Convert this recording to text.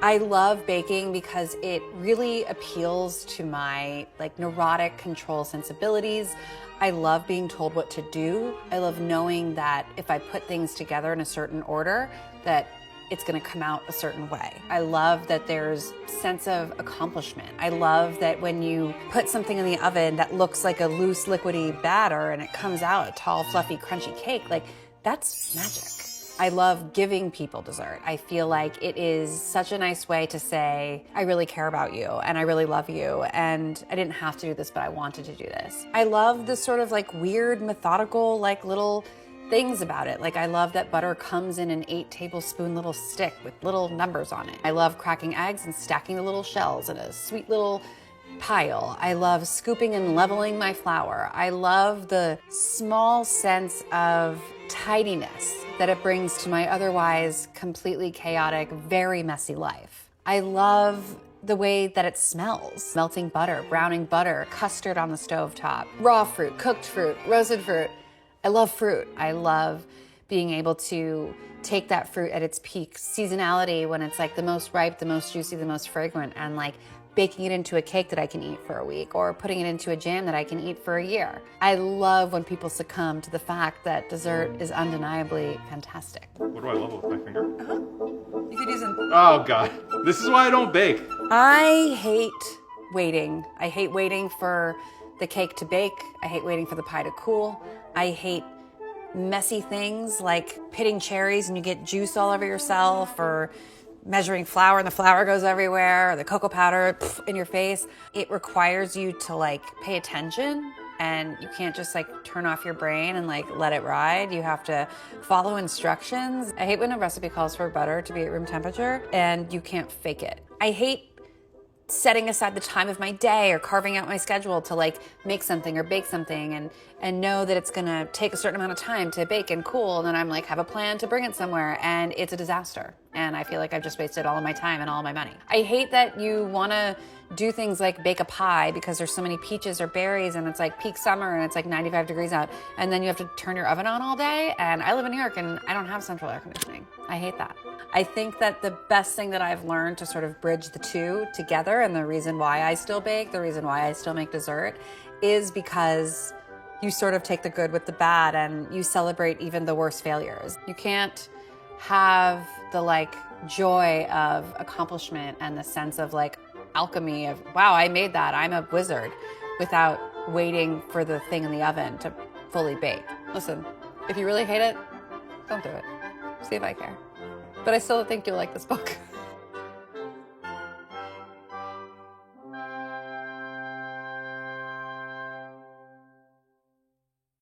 I love baking because it really appeals to my neurotic control sensibilities. I love being told what to do. I love knowing that if I put things together in a certain order, that it's gonna come out a certain way. I love that there's sense of accomplishment. I love that when you put something in the oven that looks like a loose, liquidy batter and it comes out a tall, fluffy, crunchy cake, that's magic. I love giving people dessert. I feel like it is such a nice way to say, I really care about you and I really love you and I didn't have to do this, but I wanted to do this. I love this sort of weird, methodical, little things about it. I love that butter comes in an 8-tablespoon little stick with little numbers on it. I love cracking eggs and stacking the little shells in a sweet little pile. I love scooping and leveling my flour. I love the small sense of tidiness that it brings to my otherwise completely chaotic, very messy life. I love the way that it smells. Melting butter, browning butter, custard on the stovetop, raw fruit, cooked fruit, roasted fruit. I love fruit. I love being able to take that fruit at its peak seasonality when it's the most ripe, the most juicy, the most fragrant, and baking it into a cake that I can eat for a week or putting it into a jam that I can eat for a year. I love when people succumb to the fact that dessert is undeniably fantastic. What do I level with my finger? You could use an... Oh God, this is why I don't bake. I hate waiting. I hate waiting for the cake to bake. I hate waiting for the pie to cool. I hate messy things like pitting cherries and you get juice all over yourself, or measuring flour and the flour goes everywhere, or the cocoa powder in your face. It requires you to pay attention, and you can't just turn off your brain and let it ride. You have to follow instructions. I hate when a recipe calls for butter to be at room temperature and you can't fake it. I hate setting aside the time of my day or carving out my schedule to make something or bake something and know that it's gonna take a certain amount of time to bake and cool, and then I'm have a plan to bring it somewhere and it's a disaster. And I feel like I've just wasted all of my time and all of my money. I hate that you wanna do things like bake a pie because there's so many peaches or berries and it's peak summer and it's 95 degrees out, and then you have to turn your oven on all day. And I live in New York and I don't have central air conditioning. I hate that. I think that the best thing that I've learned to sort of bridge the two together, and the reason why I still bake, the reason why I still make dessert, is because you sort of take the good with the bad and you celebrate even the worst failures. You can't have the joy of accomplishment and the sense of alchemy of, wow, I made that, I'm a wizard, without waiting for the thing in the oven to fully bake. Listen, if you really hate it, don't do it. See if I care. But I still think you'll like this book.